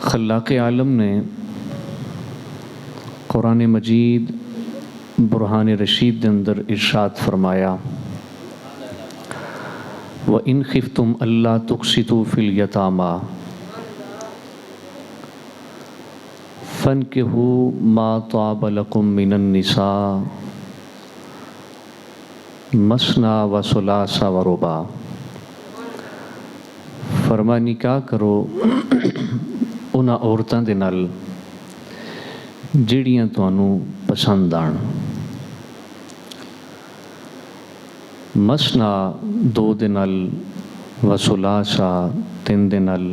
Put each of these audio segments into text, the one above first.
خلاق عالم نے قرآن مجید برہان رشید کے اندر ارشاد فرمایا وَإِنْ خِفْتُمْ أَلَّا تُقْسِطُوا فِي الْيَتَامَى فَانكِحُوا مَا طَابَ لَكُم مِّنَ النِّسَاءِ مَثْنَىٰ وَثُلَاثَ وَرُبَاعَ۔ فرمایا نکاح کرو انہاں عورتاں دے نال جڑیاں تانوں پسند آن، مسنا دو دے نال، وثلاثا تین دے نال،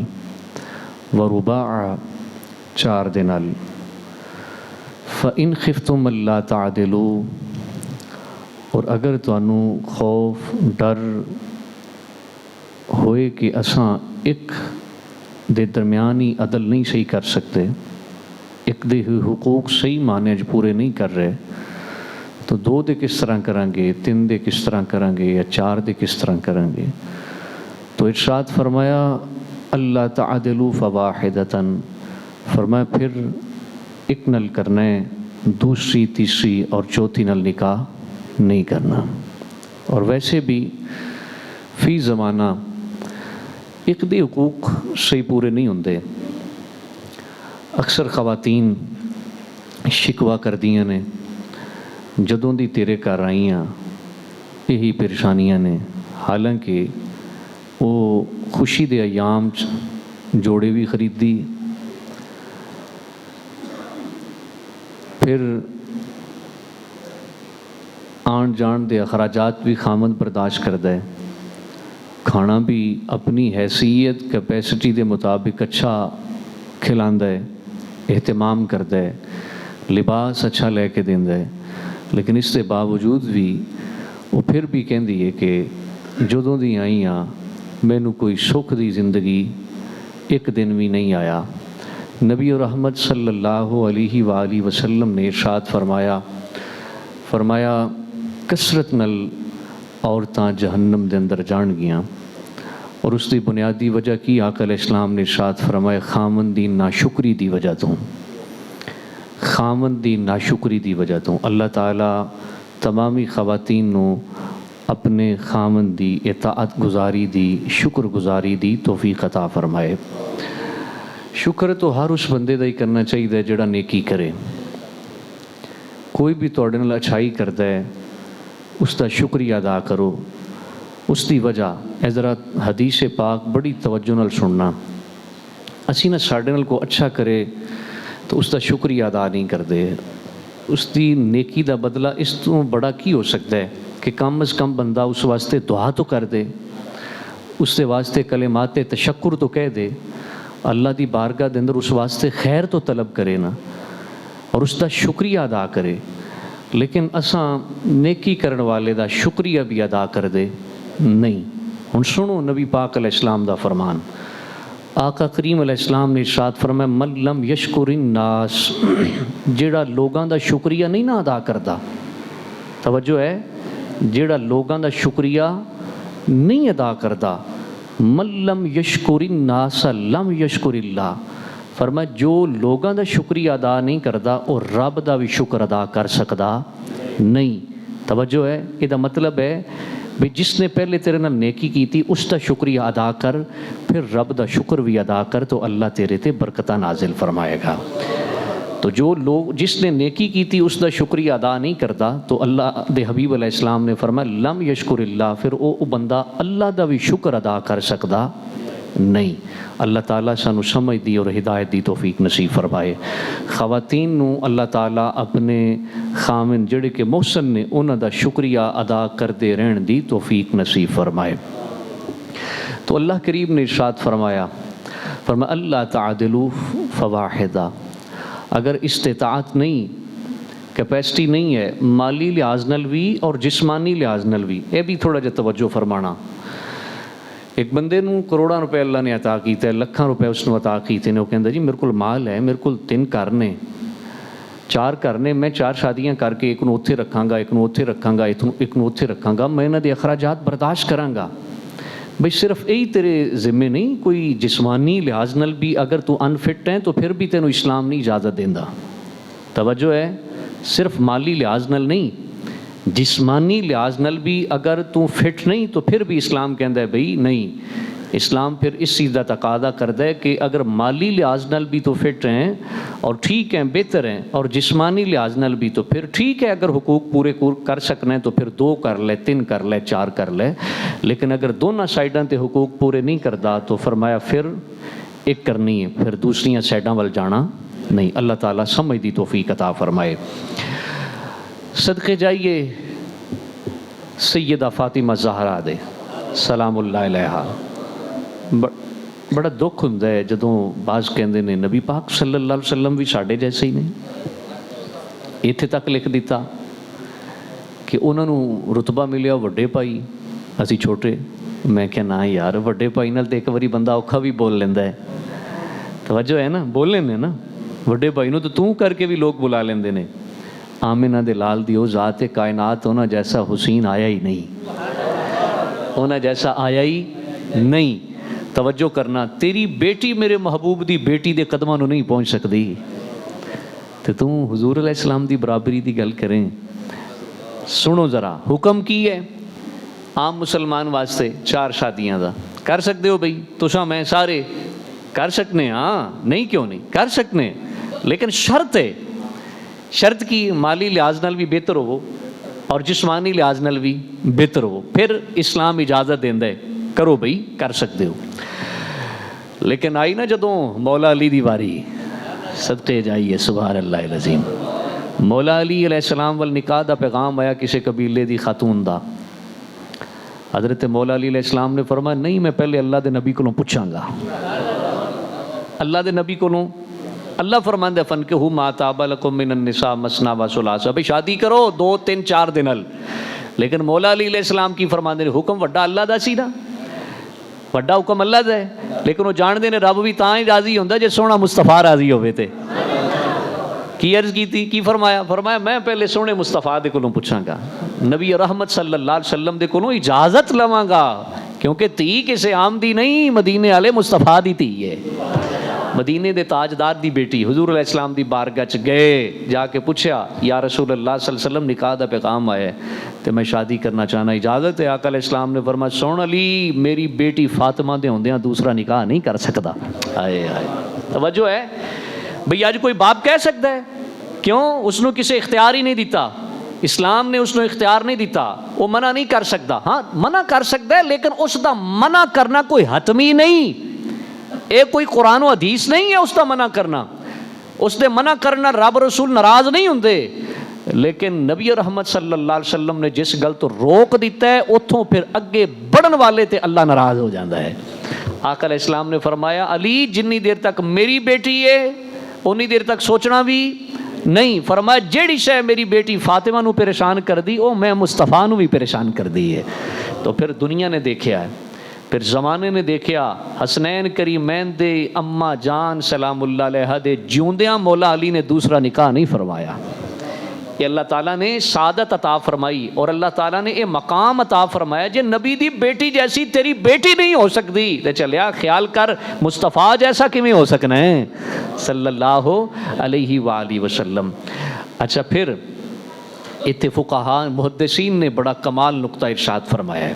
ورباع چار دے نال۔ فَإِنْ خِفْتُمْ أَلَّا تَعْدِلُوا، اور اگر تانوں خوف ڈر ہوئے کہ اساں ایک دے درمیان ہی عدل نہیں صحیح کر سکتے، ایک دے حقوق صحیح معنی پورے نہیں کر رہے، تو دو دے کس طرح کریں گے، تین دے کس طرح کریں گے، یا چار دے کس طرح کریں گے؟ تو ارشاد فرمایا اللہ تعدلوا فواحدۃ، فرمایا پھر ایک نل کرنا ہے، دوسری تیسری اور چوتھی نل نکاح نہیں کرنا۔ اور ویسے بھی فی زمانہ ایک دے حقوق صحیح پورے نہیں ہوندے۔ اکثر خواتین شکوہ کر دیاں نے جدوں دی تیرے گھر آئیاں یہی پریشانیاں نے، حالانکہ وہ خوشی دے ایام جوڑے بھی خریدی، پھر آن جان دے اخراجات بھی خامد برداشت کردہ ہے، کھانا بھی اپنی حیثیت کیپیسٹی دے مطابق اچھا کھلاندہ ہے، اہتمام کردہ ہے، لباس اچھا لے کے دیندہ ہے، لیکن اس کے باوجود بھی وہ پھر بھی کہندی ہے کہ جدوں دی آئیاں مینوں کوئی سکھ دی زندگی ایک دن بھی نہیں آیا۔ نبی رحمت صلی اللہ علیہ وآلہ وسلم نے ارشاد فرمایا کثرت نل عورتاں جہنم دے اندر جان گیاں، اور اس دی بنیادی وجہ کی آقا علیہ السلام نے ارشاد فرمایا خامن دی ناشکری دی وجہ تو، خامن دی ناشکری دی وجہ تو۔ اللہ تعالیٰ تمامی خواتین نو اپنے خامن دی اطاعت گزاری دی، شکر گزاری دی توفیق عطا فرمائے۔ شکر تو ہر اس بندے دا ہی کرنا چاہیے جڑا نیکی کرے، کوئی بھی تواڈے نال اچھائی کردا ہے اس دا شکریہ ادا کرو، اس دی وجہ اے ذرا حدیث پاک بڑی توجہ نال سننا، اسی نہ ساڈے نال کو اچھا کرے تو اس دا شکریہ ادا نہیں کردے، اس دی نیکی دا بدلہ اس تو بڑا کی ہو سکتا ہے کہ کم از کم بندہ اس واسطے دعا تو کر دے، اس دے واسطے کلمات تشکر تو کہہ دے، اللہ دی بارگاہ دے اندر اس واسطے خیر تو طلب کرے نا، اور اس دا شکریہ ادا کرے۔ لیکن اساں نیکی کرن والے دا شکریہ بھی ادا کر دے نہیں۔ ہن سنو نبی پاک علیہ السلام دا فرمان، آقا کریم علیہ السلام نے ارشاد فرمایا من لم یشکر الناس، جیڑا لوگاں دا شکریہ نہیں نہ ادا کردا، توجہ ہے، جیڑا لوگاں دا شکریہ نہیں ادا کردا، من لم یشکر الناس لم یشکر اللہ، فرمایا جو لوگاں دا شکریہ ادا نہیں کردا اور رب دا بھی شکر ادا کر سکدا نہیں۔ توجہ ہے، یہ دا مطلب ہے بھی جس نے پہلے تیرے نال نیکی کی تھی اس دا شکریہ ادا کر، پھر رب دا شکر بھی ادا کر تو اللہ تیرے تے برکتہ نازل فرمائے گا۔ تو جو لوگ جس نے نیکی کی تھی اس دا شکریہ ادا نہیں کرتا تو اللہ دے حبیب علیہ السلام نے فرمایا لم یشکر اللہ، پھر وہ بندہ اللہ دا بھی شکر ادا کر سکدا نہیں۔ اللہ تعالیٰ سانو سمجھ دی اور ہدایت دی توفیق نصیب فرمائے۔ خواتین نو اللہ تعالیٰ اپنے خامن جڑے کہ محسن نے انہاں دا شکریہ ادا کردے رہن دی توفیق نصیب فرمائے۔ تو اللہ کریم نے ارشاد فرمایا اللہ تعدلوا فواحدہ، اگر استطاعت نہیں، کیپیسٹی نہیں ہے، مالی لحاظ نال بھی اور جسمانی لحاظ نال بھی، یہ بھی تھوڑا جا توجہ فرمانا۔ ایک بندے نو کروڑاں روپے اللہ نے عطا کیتے ہیں، لکھاں روپے اس نے عطا کیتے ہیں، وہ کہندا جی میرے کول مال ہے، میرے کول 3 گھر نے، 4 گھر نے، میں 4 شادیاں کر کے ایک نو اوتھے رکھاں گا، ایک نو اوتھے رکھاں گا، ایک نو اوتھے رکھاں گا، میں انہاں دے اخراجات برداشت کراں گا، بھئی صرف یہی تیرے ذمے نہیں، کوئی جسمانی لحاظ نال بھی اگر تو انفٹ ہے تو پھر بھی تینوں اسلام نہیں اجازت دیندا. توجہ ہے، صرف مالی لحاظ نال نہیں، جسمانی لحاظ نال بھی اگر تو فٹ نہیں تو پھر بھی اسلام کہندا ہے بھئی نہیں. اسلام پھر اس چیز کا تقاضا کرتا ہے کہ اگر مالی لحاظ نال بھی تو فٹ ہیں اور ٹھیک ہیں، بہتر ہیں، اور جسمانی لحاظ نال بھی تو پھر ٹھیک ہے. اگر حقوق پورے کر سکنا ہے تو پھر 2 کر لے، 3 کر لے، 4 کر لے. لیکن اگر دونوں سائڈاں تے حقوق پورے نہیں کرتا تو فرمایا پھر ایک کرنی ہے، پھر دوسریاں سائڈاں وال جانا نہیں. اللہ تعالیٰ سمجھ دی توفیق عطا فرمائے. صدقے جائیے سیدہ فاطمہ زہرا دے سلام اللہ علیہا. بڑا دکھ ہوندا ہے جدوں بعض کہندے نے نبی پاک صلی اللہ علیہ وسلم بھی ساڈے جیسے ہی نے. ایتھے تک لکھ دیتا کہ انہاں نوں رتبہ ملیا وڈے بھائی، اسی چھوٹے. میں کہ نہ یار، وڈے بھائی نال تے ایک واری بندہ اوکھا بھی بول لیندا ہے. توجہ ہے نا، بول لیندے نا. وڈے بھائی نوں تو کر کے بھی لوگ بلا لیندے نے. آمنہ دے لال دی او ذات کائنات، انہاں جیسا حسین آیا ہی نہیں، انہاں جیسا آیا ہی نہیں. توجہ کرنا، تیری بیٹی میرے محبوب دی بیٹی دے قدماں نوں نہیں پہنچ سکتی تے تو حضور علیہ السلام دی برابری دی گل کریں. سنو ذرا، حکم کی ہے عام مسلمان واسطے 4 شادیاں دا. کر سکتے ہو بھئی تساں میں سارے کر سکنے؟ ہاں، نہیں کیوں نہیں کر سکنے، لیکن شرط ہے. شرط کی مالی لحاظ نال بھی بہتر ہو اور جسمانی لحاظ نال بھی بہتر ہو، پھر اسلام اجازت دیندا ہے کرو بھئی، کر سکتے ہو. لیکن آئی نا جدوں مولا علی دی واری، صدقے جائیے سبحان اللہ العظیم، مولا علی علیہ السلام وال نکاح دا پیغام آیا کسی قبیلے دی خاتون دا. حضرت مولا علی علیہ السلام نے فرمایا نہیں، میں پہلے اللہ دے نبی کولوں پوچھاں گا. اللہ دے نبی کولوں. اللہ فرماندا ہے فنکحوا ما طاب لکم من النساء مثنی و ثلاث، بھئی شادی کرو 2 3 4 دن. لیکن مولا علی علیہ السلام کی فرماندے نے حکم وڈا اللہ دا سی نا، وڈا حکم اللہ دا ہے. لیکن وہ جاندے نے رب بھی تاں ہی راضی ہوندا جے سونا مصطفیٰ راضی ہوے تے. کی عرض کی تھی، کی فرمایا؟ فرمایا میں پہلے سونے مصطفیٰ دے کولوں پوچھاں گا، نبی رحمت صلی اللہ علیہ وسلم دے کولوں اجازت لواں گا، کیونکہ تھی کسے عام دی نہیں، مدینے والے مصطفیٰ دی تھی ہے، مدینے دے تاجدار دی بیٹی. حضور علیہ السلام دی بارگاہ چ گئے، جا کے پوچھا یا رسول اللہ صلی اللہ علیہ وسلم نکاح دا پیغام آیا ہے تے میں شادی کرنا چاہنا، اجازت ہے؟ آقا علیہ السلام نے فرمایا سن علی، میری بیٹی فاطمہ دے ہوندیاں دوسرا نکاح نہیں کر سکتا. آئے آئے، توجہ ہے بھئی. آج کوئی باپ کہہ سکتا ہے؟ کیوں؟ اس نے کسے اختیار ہی نہیں دیتا، اسلام نے اس نے اختیار نہیں دیتا، وہ منع نہیں کر سکتا. ہاں منع کر سکتا ہے، لیکن اس دا منع کرنا کوئی حتمی نہیں، اے کوئی قرآن و حدیث نہیں ہے اس دا منع کرنا. اس دے منع کرنا رب رسول ناراض نہیں ہوندے، لیکن نبی رحمت صلی اللہ علیہ وسلم نے جس گل تو روک دیتا ہے اتھوں پھر اگے بڑھن والے تے اللہ ناراض ہو جاتا ہے. آقا علیہ السلام نے فرمایا علی جنی دیر تک میری بیٹی ہے انی دیر تک سوچنا بھی نہیں. فرمایا جیڑی شے میری بیٹی فاطمہ نو پریشان کر دی او میں مصطفیٰ نو بھی پریشان کر دی ہے. تو پھر دنیا نے دیکھا ہے، پھر زمانے نے دیکھیا، حسنین کریمین دے اماں جان سلام اللہ علیہ دے جیوندیاں مولا علی نے دوسرا نکاح نہیں فرمایا. یہ اللہ تعالیٰ نے سعادت عطا فرمائی اور اللہ تعالیٰ نے یہ مقام عطا فرمایا جے نبی دی بیٹی جیسی تیری بیٹی نہیں ہو سکتی تے چلیا خیال کر مصطفیٰ جیسا کیویں ہو سکنا ہے صلی اللہ علیہ وآلہ وسلم. اچھا پھر اتنے فقہاء محدثین نے بڑا کمال نقطہ ارشاد فرمایا ہے.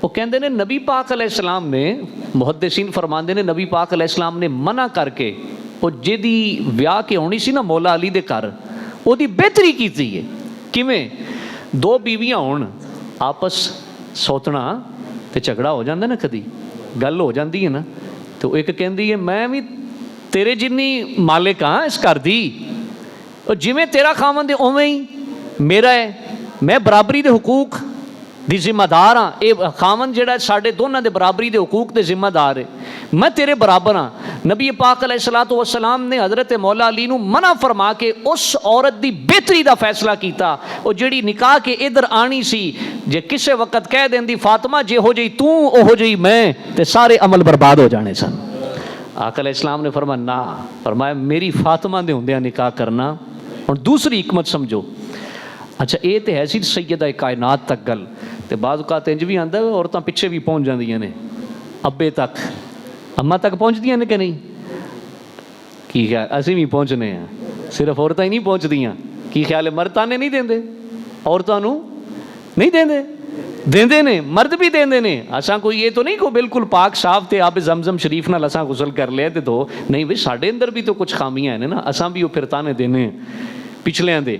وہ کہندے نے نبی پاک علیہ السلام نے، محدثین فرماندے نے نبی پاک علیہ السلام نے منع کر کے وہ جدی ویاہ کے ہونی سی نا مولا علی دے گھر وہ دی بہتری کیتی ہے. کیویں؟ 2 بیویاں ہون آپس سوتنا تے جھگڑا ہو جاندہ نا، کدی گل ہو جاندی ہے نا، تو ایک کہندی ہے میں بھی تیرے جنی مالک ہاں اس گھر دی، اور جویں تیرا خاوند ہے اوویں ہی میرا ہے، میں برابری دے حقوق دی ذمہ دار ہاں. اے خاوند جڑا ہے ساڈے دونوں دے برابری دے حقوق دے ذمہ دار ہے، میں تیرے برابر ہاں. نبی پاک علیہ الصلوۃ والسلام نے حضرت مولا علی نو منع فرما کے اس عورت دی بہتری دا فیصلہ کیتا، او جڑی نکاح کے ادھر آنی سی جے کسے وقت کہہ دیندی فاطمہ جے ہو جئی تو او ہو جئی میں تے سارے عمل برباد ہو جانے سن. آقا علیہ السلام نے فرمایا نہ، فرمایا میری فاطمہ دے ہوندیاں نکاح کرنا. اور دوسری حکمت سمجھو. اچھا اے تے ہے سی سیدہ کائنات تک گل، ਤੇ ਬਾਜ਼ ਔਕਾਤ ਇੰਜ ਵੀ ਆਉਂਦਾ ਔਰਤਾਂ ਪਿੱਛੇ ਵੀ ਪਹੁੰਚ ਜਾਂਦੀਆਂ ਨੇ, ਅੱਬੇ ਤੱਕ, ਅੰਮਾ ਤੱਕ ਪਹੁੰਚਦੀਆਂ ਨੇ ਕਿ ਨਹੀਂ? ਕੀ ਖਿਆਲ, ਅਸੀਂ ਵੀ ਪਹੁੰਚਨੇ ਹਾਂ, ਸਿਰਫ ਔਰਤਾਂ ਹੀ ਨਹੀਂ ਪਹੁੰਚਦੀਆਂ। ਕੀ ਖਿਆਲ ਹੈ, ਮਰਦ ਤਾਨੇ ਨਹੀਂ ਦਿੰਦੇ ਔਰਤਾਂ ਨੂੰ? ਨਹੀਂ ਦਿੰਦੇ, ਦਿੰਦੇ ਨੇ, ਮਰਦ ਵੀ ਦਿੰਦੇ ਨੇ। ਅਸਾਂ ਕੋਈ ਇਹ ਤਾਂ ਨਹੀਂ ਕੋ ਬਿਲਕੁਲ ਪਾਕ ਸਾਫ ਤੇ ਆਬ ਜ਼ਮਜ਼ਮ ਸ਼ਰੀਫ ਨਾਲ ਅਸਾਂ ਗੁਸਲ ਕਰ ਲਿਆ ਤੇ ਧੋ, ਨਹੀਂ ਬਈ, ਸਾਡੇ ਅੰਦਰ ਵੀ ਤਾਂ ਕੁਛ ਖਾਮੀਆਂ ਨੇ ਨਾ, ਅਸਾਂ ਵੀ ਉਹ ਫਿਰ ਤਾਨੇ ਦੇਣੇ ਪਿਛਲਿਆਂ ਦੇ।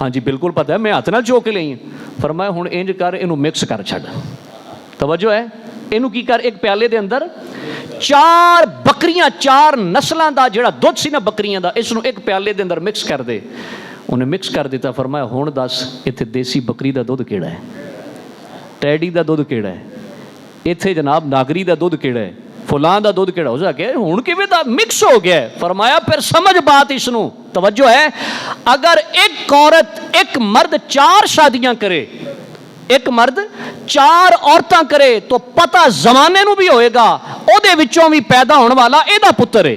ہاں جی بالکل پتہ ہے، میں ہاتھ نال چوک لئی ہیں. فرمایا ہن انج کر، اینو مکس کر چھڈ. توجہ ہے، اینو کی کر، ایک پیالے دے اندر 4 بکریاں، 4 نسلاں دا جڑا دودھ سی نا بکریاں دا، اس نو ایک پیالے دے اندر مکس کر دے. انہیں مکس کر دیتا. فرمایا ہن دس اتنے دیسی بکری دا دودھ کیڑا ہے، ٹیڈی دا دودھ کیڑا ہے، اتنے جناب ناگری دا دودھ کیڑا ہے، فلاں دا دودھ کیڑا. ہو سکے ہن کیویں دا مکس ہو گیا ہے. فرمایا پھر سمجھ بات اس نو. توجہ ہے، اگر ایک عورت، ایک مرد 4 شادیاں کرے، ایک مرد 4 عورتاں کرے تو پتہ زمانے نو بھی ہوئے گا او دے وچوں بھی پیدا ہونے والا اے دا پتر ہے،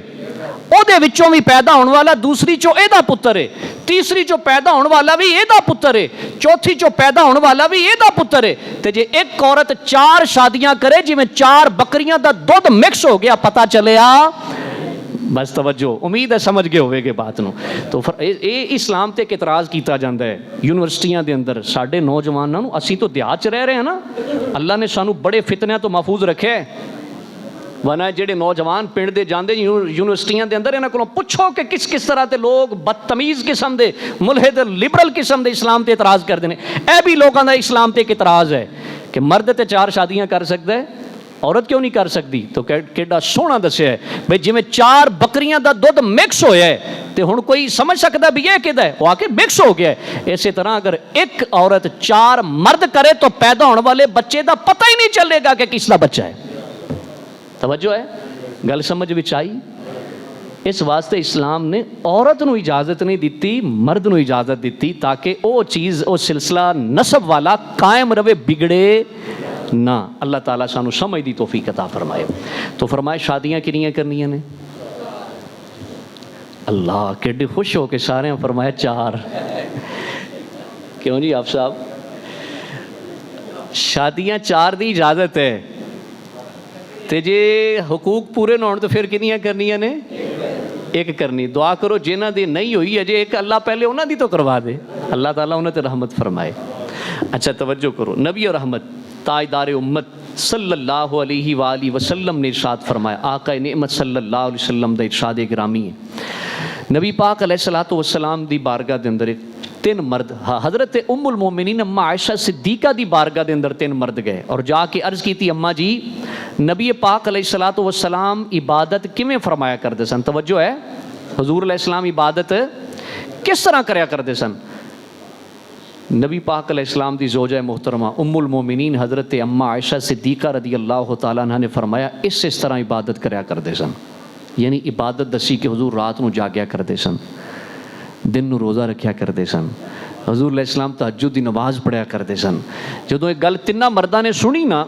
او دے وچوں بھی پیدا ہونے والا دوسری چو اے دا پتر ہے، تیسری چو پیدا ہونے والا بھی اے دا پتر ہے، چوتھی چو پیدا ہونے والا بھی اے دا پتر ہے. تے جے ایک عورت 4 شادیاں کرے جی میں 4 بکریاں دا دودھ مکس ہو گیا، پتہ چلیا. بس توجہ، امید ہے سمجھ گئے ہوئے گے بات نو. تو اے اسلام تے اعتراض کیتا جاندا ہے یونیورسٹیاں دے اندر. ساڈے نوجواناں نو، اسی تو دیہات چ رہ رہے ہیں نا، اللہ نے سانو بڑے فتنیاں تو محفوظ رکھے. ورنہ جڑے نوجوان پنڈ دے جاندے یونیورسٹیاں دے اندر، انہاں کولوں پوچھو کہ کس طرح تے لوگ بدتمیز قسم دے، ملحد لبرل قسم دے اسلام تے اعتراض کردے نے. اے بھی لوگاں دا اسلام تے ایک اعتراض ہے کہ مرد تے 4 شادیاں کر سکدا ہے، عورت کیوں نہیں کر سکتی؟ تو کیڈا سونا دسیا ہے بھئی جویں 4 بکریاں دا دودھ مکس ہویا ہے تے ہن کوئی سمجھ سکدا بھی یہ کدا ہے؟ وہ آ کے مکس ہو گیا ہے. اسی طرح اگر ایک عورت 4 مرد کرے تو پیدا ہونے والے بچے دا پتہ ہی نہیں چلے گا کہ کس دا بچہ ہے. توجہ ہے، گل سمجھ وچ آئی؟ اس واسطے اسلام نے عورت نو اجازت نہیں دیتی، مرد نو اجازت دیتی تاکہ او چیز، او سلسلہ نسب والا قائم رہے، بگڑے نہ. اللہ تعالیٰ سانو سمجھ دی توفیق عطا فرمائے. تو فرمائے شادیاں کنیاں کرنیاں نے؟ اللہ کیڈے خوش ہو کے سارے فرمایا 4. کیوں جی آپ صاحب؟ شادیاں 4 دی اجازت ہے تے جے حقوق پورے نہ ہون تو پھر کنیاں کرنیاں نے؟ 1 کرنی. دعا کرو جنہاں دی نہیں ہوئی اجے ایک، اللہ پہلے انہاں دی تو کروا دے، اللہ تعالیٰ انہاں تے رحمت فرمائے. اچھا توجہ کرو، نبی اور رحمت تاجدار امت صلی اللہ علیہ وآلہ وسلم نے ارشاد فرمایا، آقا نعمت صلی اللہ علیہ وسلم دا ارشاد گرامی ہے. نبی پاک علیہ الصلوۃ والسلام دی بارگاہ دے اندر 3 مرد، حضرت ام المومنین اما عائشہ صدیقہ دی بارگاہ دے اندر 3 مرد گئے اور جا کے عرض کی تھی، اما جی نبی پاک علیہ الصلوۃ والسلام عبادت کیویں فرمایا کرتے سن؟ توجہ ہے، حضور علیہ السلام عبادت کس طرح کریا کرتے سن؟ نبی پاک علیہ السلام دی زوجہ محترمہ ام المومنین حضرت اما عائشہ صدیقہ رضی اللہ تعالیٰ عنہ نے فرمایا اس طرح عبادت کریا کرتے سن. یعنی عبادت دسی کہ حضور رات نو جاگیا کرتے سن، دن نو روزہ رکھیا کرتے سن، حضور علیہ السلام تہجد دی نماز پڑھیا کرتے سن. جدوں ایک گل 3 مرداں نے سنی نا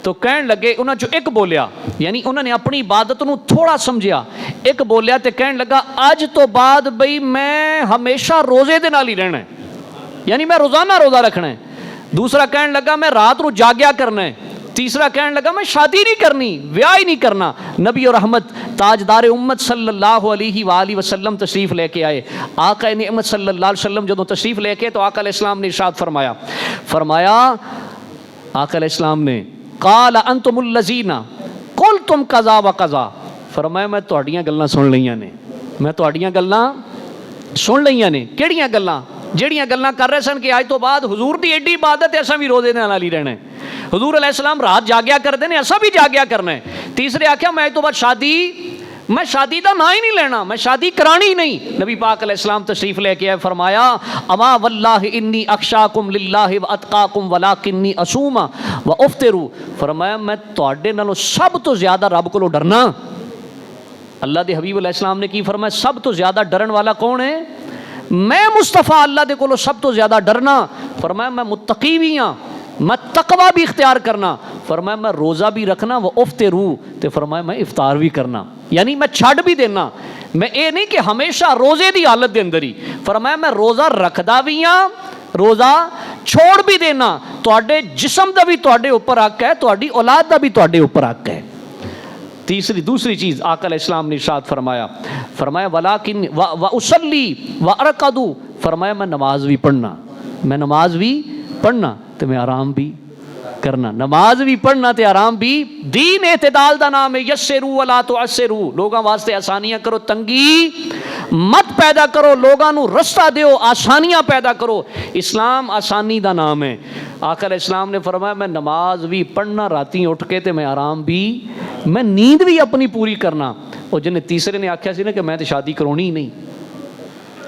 تو کہن لگے، انہاں چوں ایک بولیا، یعنی انہوں نے اپنی عبادت نو تھوڑا سمجھیا، ایک بولیا تے کہن لگا اج تو بعد بھئی میں ہمیشہ روزے دے نال ہی رہنا ہے، یعنی میں روزانہ روزہ رکھنا ہے. دوسرا کہن لگا میں رات نو جاگیا کرنا ہے. تیسرا کہن لگا میں شادی نہیں کرنی، بیاہ ہی نہیں کرنا. نبی اور رحمت تاجدار امت صلی اللہ علیہ وآلہ وسلم تشریف لے کے آئے. آقا نعمت صلی اللہ علیہ وسلم جدوں تشریف لے کے تو آقا علیہ السلام نے ارشاد فرمایا آقا علیہ السلام نے قال انتم الذین قلتم قضا و قضا. فرمایا میں تہاڈیاں گلاں سن لیاں نے، میں تہاڈیاں گلاں سن لیاں نے. کیڑیاں گلاں؟ جیڑیاں گلاں کر رہے سن کہ آج تو بعد حضور دی ایڈی عبادت ہے اساں بھی روزے نال ہی رہنا ہے. حضور علیہ السلام رات جاگیا کرتے ہیں، اساں بھی جاگیا کرنا ہے. تیسرے آکھیا میں آج تو بعد میں شادی دا نا ہی نہیں لینا، میں شادی کرانی ہی نہیں. نبی پاک علیہ السلام تشریف لے کے آئے، فرمایا اما واللہ انی اخشاکم للہ واتقاکم ولکنی اصوم وافطر. فرمایا میں تواڈے نالوں سب تو زیادہ رب کولوں ڈرنا. اللہ دے حبیب علیہ السلام نے کی فرمایا؟ سب تو زیادہ ڈرن والا کون ہے؟ میں مصطفیٰ اللہ دے کولوں سب تو زیادہ ڈرنا. فرمایا میں متقی بھی ہاں، میں تقوی بھی اختیار کرنا. فرمایا میں روزہ بھی رکھنا وہ افطرو، تے فرمایا میں افطار بھی کرنا، یعنی میں چھڈ بھی دینا. میں اے نہیں کہ ہمیشہ روزے دی حالت دے اندر ہی. فرمایا میں روزہ رکھدا بھی ہاں، روزہ چھوڑ بھی دینا. تواڈے جسم دا بھی تواڈے اوپر حق ہے، تواڈی اولاد دا بھی تواڈے اوپر حق ہے. دوسری چیز آقا علیہ السلام نے ارشاد فرمایا ولیکن واصلی وارقد. فرمایا میں نماز بھی پڑھنا، میں نماز بھی پڑھنا تے میں آرام بھی کرنا. نماز بھی پڑھنا تے آرام بھی. دین اعتدال دا نام ہے. یسرو ولا تعسرو, لوگاں واسطے آسانیاں کرو, تنگی مت پیدا کرو, لوگاں نو رستہ دیو, آسانیاں پیدا کرو. اسلام آسانی دا نام ہے. آقا علیہ السلام نے فرمایا میں نماز بھی پڑھنا, راتی اٹھ کے تے میں آرام بھی, میں نیند بھی اپنی پوری کرنا. اور جن تیسرے نے آکھیا سی نا کہ میں تے شادی کرونی ہی نہیں.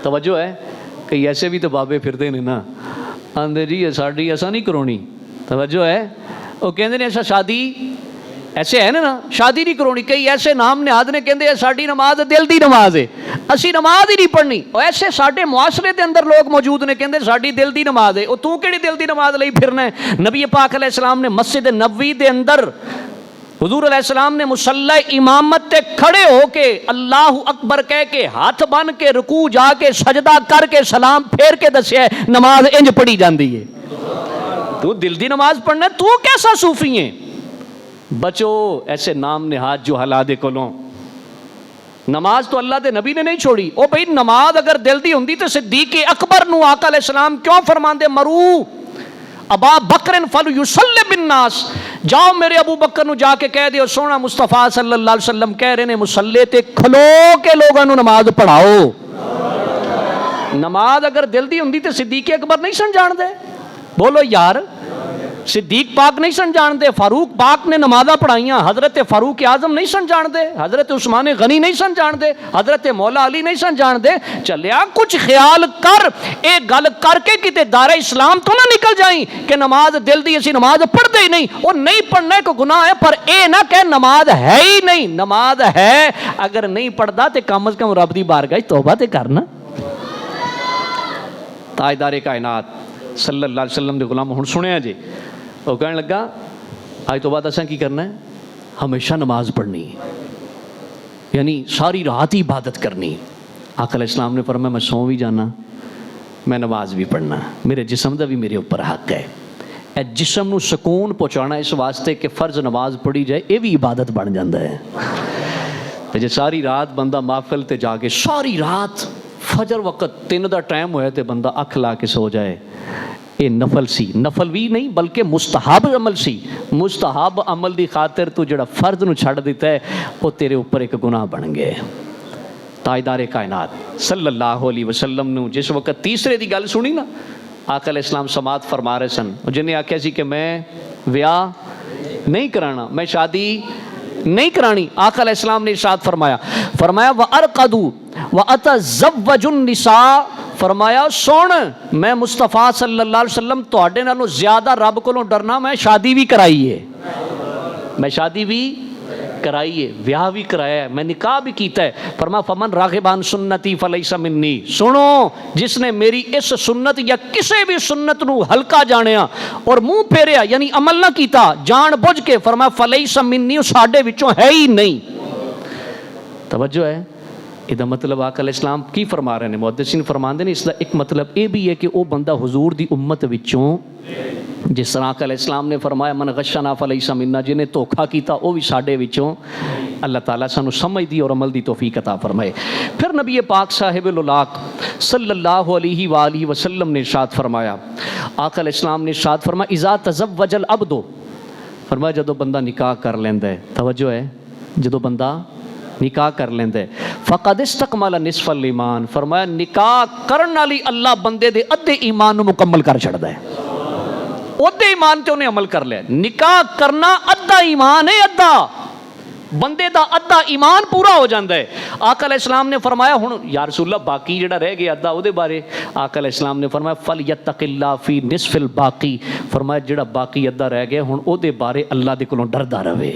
توجہ ہے, کئی ایسے بھی تو بابے پھردے نے نا, آندے جی ساڈی ایسا نہیں کرونی. توجہ ہے, وہ کہندے نے ایسا شادی ایسے ہے نا شادی نہیں کرونی. کئی ایسے نام نہاد نے کہندے ساڈی نماز دل دی نماز ہے, اسی نماز ہی نہیں پڑھنی. اور ایسے ساڈے معاشرے دے اندر لوگ موجود نے کہندے ساڈی دل دی نماز ہے. او تو کیڑی دل دی نماز لئی پھرنا ہے؟ نبی پاک علیہ السلام نے مسجد نبوی دے اندر حضور علیہ السلام نے مصلی امامت تے کھڑے ہو کے اللہ اکبر کہہ کے ہاتھ بن کے رکوع جا کے سجدہ کر کے سلام پھیر کے دسیا ہے نماز انج پڑھی جاندی ہے. تو دل دی نماز پڑھنا, تو کیسا صوفی ہے؟ بچو ایسے نام نہاد جو حلادے کولوں. نماز تو اللہ دے نبی نے نہیں چھوڑی. او بھئی نماز اگر دل دی ہوندی تو صدیق اکبر نو آقا علیہ السلام کیوں فرماندے مرو ابا بکر فلیصلی بالناس, جاؤ میرے ابو بکر نو جا کے کہہ دیو سونا مصطفیٰ صلی اللہ علیہ وسلم کہہ رہے نے مصلی تے کھلو کے لوگاں نو نماز پڑھاؤ. نماز اگر دل دی ہوندی تے صدیق اکبر نہیں سن جان دے؟ بولو یار, صدیق پاک نہیں سن جان دے؟ فاروق پاک نے نمازاں پڑھائیاں, حضرت فاروق اعظم نہیں سن جان دے؟ حضرت عثمان غنی نہیں سن جان دے؟ حضرت مولا علی نہیں سن جان دے؟ چلیا کچھ خیال کر, اے گل کر کے کتے دار اسلام تو نہ نکل جائیں کہ نماز دل دی اسی نماز پڑھتے ہی نہیں. وہ نہیں پڑھنا کو گناہ ہے, پر اے نہ کہ نماز ہے ہی نہیں. نماز ہے, اگر نہیں پڑھدا تے کم از کم رب دی بارگاہ توبہ تے کرنا. تاجدار کائنات صلی اللہ علیہ وسلم دے غلام ہن سنیا جی, وہ کہنے لگا آج تو بعد اساں کی کرنا ہے؟ ہمیشہ نماز پڑھنی, یعنی ساری رات ہی عبادت کرنی. آقا علیہ السلام نے فرمایا میں سو بھی جانا, میں نماز بھی پڑھنا, میرے جسم دا بھی میرے اوپر حق ہے. اے جسم نو سکون پہنچانا اس واسطے کہ فرض نماز پڑھی جائے, یہ بھی عبادت بن جاتا ہے. جے ساری رات بندہ محفل تے جا کے ساری رات فجر وقت 3 دا ٹائم ہوئے تے بندہ اکھ لا کے سو جائے, یہ نفل سی. نفل بھی نہیں بلکہ مستحب عمل سی. مستحب عمل دی خاطر تو جڑا فرض نو چھڑ دیتا ہے وہ تیرے اوپر ایک گناہ بن گئے. تاجدار کائنات صلی اللہ علیہ وسلم نے جس وقت تیسرے دی گل سنی نا, آقا علیہ السلام سماعت فرما رہے سن, جنہیں آکھیا سی کہ میں ویاہ نہیں کرانا, میں شادی نہیں کرانی. آقا علیہ السلام نے ارشاد فرمایا وَأَرْقَدُوا وَأَتَزَوَّجُ النِّسَاءَ, فرمایا سن میں مصطفیٰ صلی اللہ علیہ وسلم تواڈے نالوں زیادہ رب کولوں ڈرنا, میں شادی بھی کرائی ہے, میں شادی بھی کرائی ہے, بیاہ بھی کرایا ہے, میں نکاح بھی کیتا ہے. فرمایا فمن راغب عن سنتی فلیس منی, سنو جس نے میری اس سنت یا کسی بھی سنت نو ہلکا جانیا اور منہ پھیریا یعنی عمل نہ کیتا جان بوجھ کے, فرمایا فلیس منی, ساڈے وچوں ہے ہی نہیں. توجہ ہے, یہ مطلب آقا علیہ السلام کی فرما رہے ہیں؟ محدثین فرماندے نے اس کا ایک مطلب یہ بھی ہے کہ وہ بندہ حضور دی امت وچوں, جس طرح آقا علیہ السلام نے فرمایا من غشنا فلیس منا, جنہیں دھوکھا کیتا وہ بھی ساڈے وچوں. اللہ تعالیٰ سانو سمجھ دی اور عمل دی توفیق عطا فرمائے. پھر نبی پاک صاحب الاولاق صلی اللہ علیہ وآلہ وسلم نے ارشاد فرمایا, آقا علیہ السلام نے ارشاد فرمایا اذا تزوج العبد, فرمایا جدو بندہ نکاح کر لیندا ہے, توجہ ہے, جدو بندہ نکاح کر لیندے فقد استکمل نصف الایمان, فرمایا نکاح کرن والی اللہ بندے دے ادھے ایمان نو مکمل کر چھڑدا ہے. ادھے ایمان تے انہیں عمل کر لیا. نکاح کرنا ادھا ایمان ہے, ادھا بندے دا ادھا ایمان پورا ہو جاندہ ہے. آقا علیہ السلام نے فرمایا ہن یا رسول اللہ باقی جڑا رہ گیا ادھا, او دے بارے آقا علیہ السلام نے فرمایا فلیتق اللہ فی نصف الباقی, فرمایا جڑا باقی ادھا رہ گیا ہن او دے بارے اللہ دے کولوں ڈردا رہے.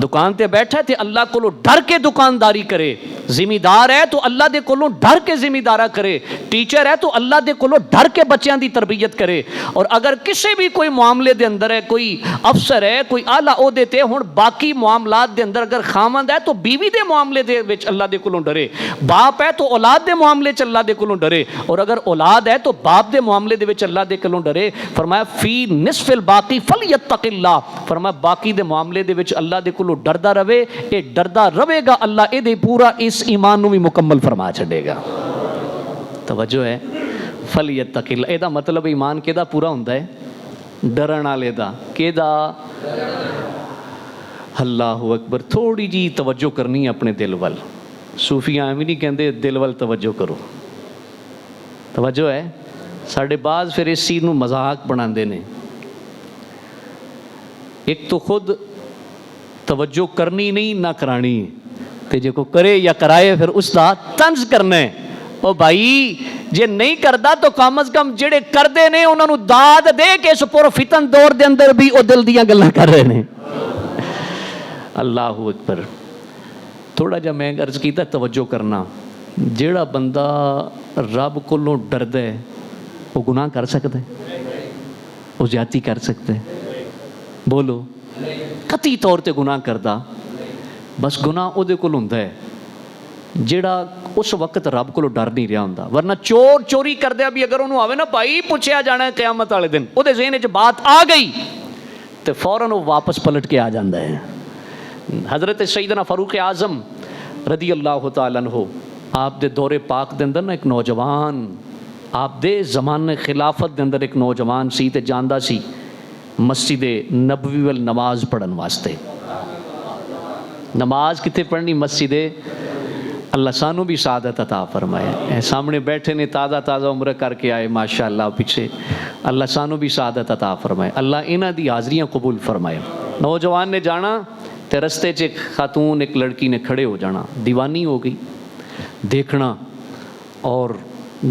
دکان تے بیٹھا تے اللہ کولوں ڈر کے دکانداری کرے, ذمہ دار ہے تو اللہ دے کولوں ڈر کے ذمہ دارا کرے, ٹیچر ہے تو اللہ دے کولوں ڈر کے بچیاں دی تربیت کرے. اور اگر کسی بھی کوئی معاملے دے اندر ہے, کوئی افسر ہے, کوئی اعلیٰ عہدے تے, ہن باقی معاملات دے اندر اگر خاوند ہے تو بیوی دے معاملے دے وچ اللہ دے کولوں ڈرے, باپ ہے تو اولاد دے معاملے چ اللہ دے کولوں ڈرے, اور اگر اولاد ہے تو باپ دے معاملے دے وچ اللہ دے کولوں ڈرے. فرمایا فی نصف الباقی فلیتق اللہ, فرمایا باقی دے معاملے دے وچ اللہ دے کولوں ڈردا رہے. اے ڈردا رہے گا اللہ اے دے پورا اس ایمان نو بھی مکمل فرما چھڑے گا. توجہ ہے, فلیتق اللہ, اے دا مطلب ایمان کیدا پورا ہوندا ہے؟ ڈرن والے دا کیدا اللہ اکبر. تھوڑی جی توجہ کرنی ہے اپنے دل وال. صوفیاں ایویں نہیں کہندے دل وال توجہ کرو. توجہ ہے. ساڈے بعض پھر اس چیز نو مذاق بناندے نے. ایک تو خود توجہ کرنی نہیں نہ کرانی تے جے کو کرے یا کرائے پھر اس دا طنز کرنا ہے. او بھائی جے نہیں کردا تو کم از کم جڑے کردے نے انہاں نو داد دے کہ اس پر فتن دور دے اندر بھی او دل دیاں گلاں کر رہے نے. اللہ اکبر. تھوڑا جا میں عرض کیتا توجہ کرنا. جیڑا بندہ رب کولوں ڈردا ہے وہ گناہ کر سکتا ہے؟ وہ زیادتی کر سکتا ہے؟ بولو. قطعی طور تے گناہ کردا. بس گناہ او دے کول ہوندا ہے جیڑا اس وقت رب کولوں ڈر نہیں رہا ہوندا. ورنہ چور چوری کردیا بھی اگر انہوں آوے نا بھائی پوچھیا جانا ہے قیامت والے دن او دے ذہن وچ بات آ گئی تے فوراً وہ واپس پلٹ کے آ جاندا ہے. حضرت سیدنا فاروق اعظم رضی اللہ تعالیٰ عنہ آپ دے دور پاک دے اندر نا ایک نوجوان آپ دے زمانے خلافت دے اندر ایک نوجوان سی تے جاندا سی مسجد نبوی وال نماز پڑھن واسطے. نماز کتنے پڑھنی؟ مسجد. اللہ سانو بھی سعادت عطا فرمائے. سامنے بیٹھے نے تازہ تازہ عمرہ کر کے آئے ماشاءاللہ پیچھے. اللہ سانو بھی سعادت عطا فرمائے. اللہ انہاں دی حاضریاں قبول فرمائے. نوجوان نے جانا تے رستے چ ایک خاتون ایک لڑکی نے کھڑے ہو جانا. دیوانی ہو گئی دیکھنا اور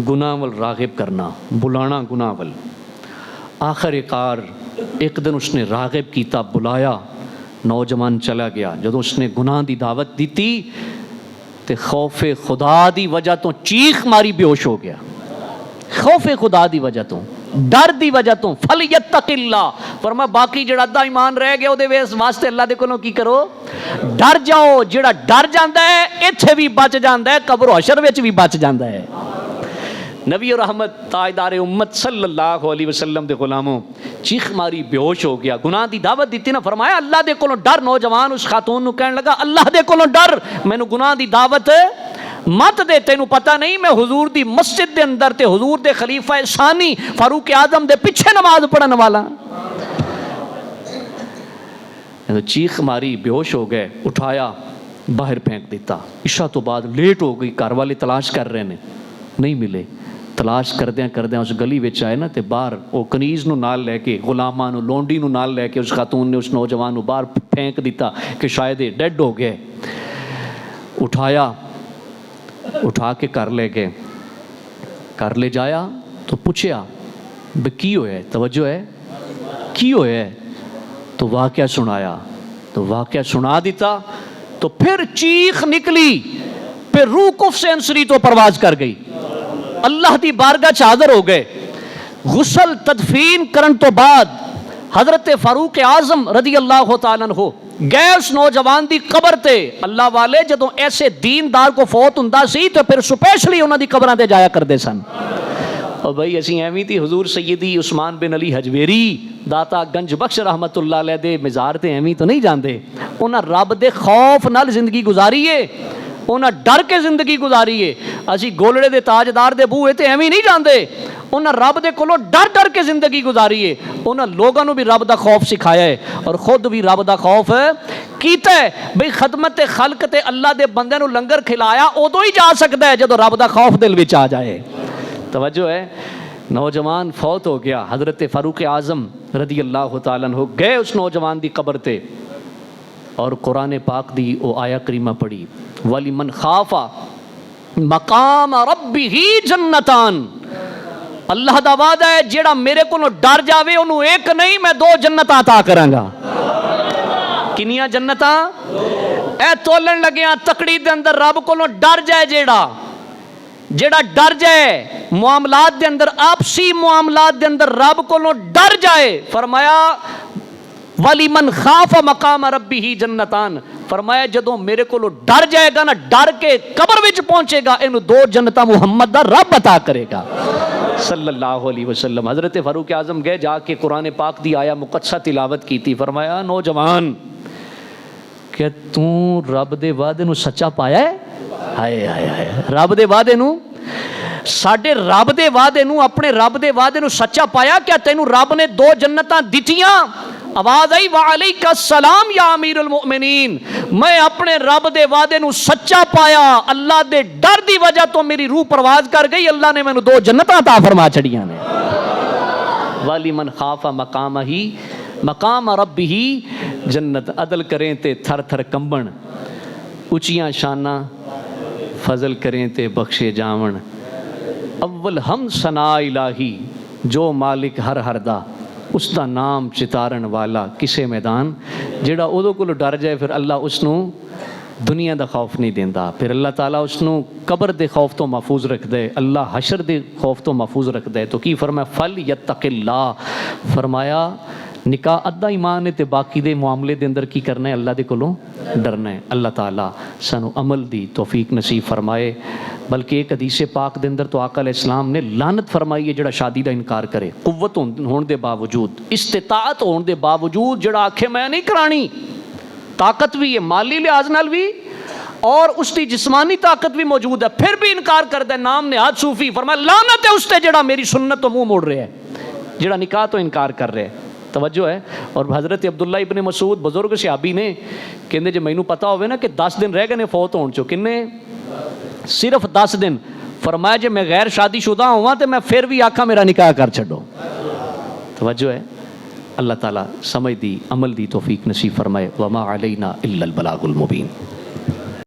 گناہ وال راغب کرنا بلانا گناہ وال. آخر کار ایک دن اس نے راغب کیتا بلایا. نوجوان چلا گیا. جدوں اس نے گناہ دی دعوت دیتی تے خوف خدا دی وجہ تو چیخ ماری بے ہوش ہو گیا. خوف خدا دی وجہ تو ڈر دی وجہ تو فلیتق اللہ. فرمایا باقی جڑا ادھا ایمان رہ گیا او دے واسطے اللہ دے کولوں کی کرو ڈر جاؤ. جڑا ڈر جاندا ہے ایتھے بھی بچ جاندا ہے قبر و حشر وچ بھی بچ جاندا ہے. نبی رحمت تاجدار امت صلی اللہ علیہ وسلم دے غلاموں چیخ ماری بے ہوش ہو گیا. گناہ دی دعوت دیتی نا. فرمایا اللہ دے کولوں ڈر. نوجوان اس خاتون نو کہنے لگا اللہ دے کولوں ڈر مینوں گناہ دی دعوت مت دے. تینوں پتہ نہیں میں حضور دی مسجد دے اندر تے حضور دے خلیفہ ثانی فاروق اعظم دے پیچھے نماز پڑھن والا. چیخ ماری بے ہوش ہو گئے. اٹھایا باہر پھینک دیتا. عشاء تو بعد لیٹ ہو گئی. گھر والے تلاش کر رہے نے نہیں ملے. تلاش کردیاں اس گلی وچ آئے نا تے باہر وہ کنیز نو نال لے کے غلاماں نو لونڈی نو نال لے کے اس خاتون نے اس نوجوان نو باہر پھینک دیتا کہ شاید یہ ڈیڈ ہو گئے. اٹھایا اٹھا کے کر لے گئے. کر لے جایا تو پوچھیا بے کی ہویا ہے؟ توجہ ہے کی ہویا ہے؟ تو واقعہ سنایا. تو واقعہ سنا دیتا تو پھر چیخ نکلی. پھر روح کف سے انسری تو پرواز کر گئی. اللہ دی بارگاہ چ حاضر ہو گئے. غسل تدفین کرن تو بعد حضرت فاروق اعظم رضی اللہ تعالیٰ عنہ گئے اس نوجوان دی قبر تے. اللہ والے جدوں ایسے دیندار کو فوت ہوندا سی تو پھر سپیشلی انہاں دی قبراں تے جایا کردے سن. اور بھائی اسی ایویں تھی حضور سیدی عثمان بن علی حجویری داتا گنج بخش رحمت اللہ علیہ دے مزار تے ایویں تو نہیں جاندے. انہاں رب دے خوف نال زندگی گزاری ہے. انہاں ڈر کے زندگی گزاری ہے. اسی گولڑے دے تاجدار دے بوئے تے ایویں نہیں جاندے. انہاں رب دے کولوں ڈر ڈر کے زندگی گزاری ہے. انہاں لوگاں نو بھی رب دا خوف سکھایا ہے اور خود بھی رب دا خوف کیتا ہے. بھئی خدمت خلق تے اللہ دے بندے نو لنگر کھلایا ادو ہی جا سکتا ہے جدو رب دا خوف دل وچ آ جائے. توجہ ہے. نوجوان فوت ہو گیا. حضرت فاروق اعظم رضی اللہ تعالیٰ عنہ گئے اس نوجوان دی قبر تے اور قرآن پاک دی او آیا کریمہ پڑھی وَلِمَنْ خَافَ مَقَامَ رَبِّهِ جَنَّتان. اللہ دا وعدہ ہے جیڑا میرے کو ڈر جاوے انہوں ایک نہیں میں 2 جنتاں عطا کراں گا. کنیاں جنتاں؟ اے تولن لگیاں تکڑی دے اندر رب کو ڈر جائے. جیڑا ڈر جائے معاملات دے اندر آپسی معاملات دے اندر رب کو ڈر جائے. فرمایا وَلِمَنْ خَافَ مَقَامَ رَبِّهِ جَنَّتان. فرمایا جدوں میرے کو ڈر جائے گا نا ڈر کے قبر وچ پہنچے گا اینو 2 جنتاں محمد دا رب عطا کرے گا صلی اللہ علیہ وسلم. حضرت فاروق اعظم گئے جا کے قرآن پاک دی آیا مقدسہ تلاوت کی تھی. فرمایا نوجوان کہ تو رب دے وعدے نو سچا پایا ہے؟ ہائے ہائے ہائے. رب دے وعدے نو ساڈے رب دے وعدے نو اپنے رب دے وعدے نو سچا پایا کیا تینوں رب نے 2 جنتاں دتیاں آواز آئی وعلیک السلام یا امیر المؤمنین میں اپنے رب دے وعدے نو سچا پایا اللہ دے ڈر دی وجہ تو میری روح پرواز کر گئی اللہ نے مینوں 2 جنتاں عطا فرما چھڑیاں نے والی من خاف مقام ہی مقام رب ہی جنت عدل کریں تے تھر تھر کمبن اچیاں شاناں فضل کریں تے بخشے جاون اول ہم ثنا الہی جو مالک ہر ہر دا اس دا نام چتارن والا کسے میدان جڑا اودوں کولوں ڈر جائے پھر اللہ اس نو دنیا دا خوف نہیں دیندا پھر اللہ تعالیٰ اس نو قبر دے خوف تو محفوظ رکھ دے اللہ حشر دے خوف تو محفوظ رکھ دے تو کی فرمایا فل یتق اللہ فرمایا نکاح ادھا ایمان ہے تے باقی دے معاملے دے اندر کی کرنا ہے اللہ دے کولوں ڈرنا ہے اللہ تعالیٰ سانو عمل دی توفیق نصیب فرمائے بلکہ ایک حدیث پاک دے اندر تو آقا علیہ السلام نے لعنت فرمائی ہے جڑا شادی دا انکار کرے قوت ہون دے باوجود استطاعت ہون دے باوجود جڑا آکھے میں نہیں کرانی طاقت بھی ہے مالی لحاظ نال بھی اور اس کی جسمانی طاقت بھی موجود ہے پھر بھی انکار کرتا ہے نام نہاد صوفی فرمایا لعنت ہے اس تے جڑا میری سنت تو منہ موڑ رہا ہے جڑا نکاح تو انکار کر رہے ہیں توجہ ہے اور حضرت عبداللہ ابن مسعود بزرگ صحابی نے کہندے جے مینوں پتہ ہوئے نا کہ 10 دن رہ گئے نے فوت ہون چو کنے صرف 10 دن فرمایا جے میں غیر شادی شدہ ہوا تو میں پھر بھی آکھا میرا نکاح کر چھڈو توجہ ہے اللہ تعالیٰ سمجھ دی عمل دی توفیق نصیب فرمائے وما علینا الا البلاغ المبین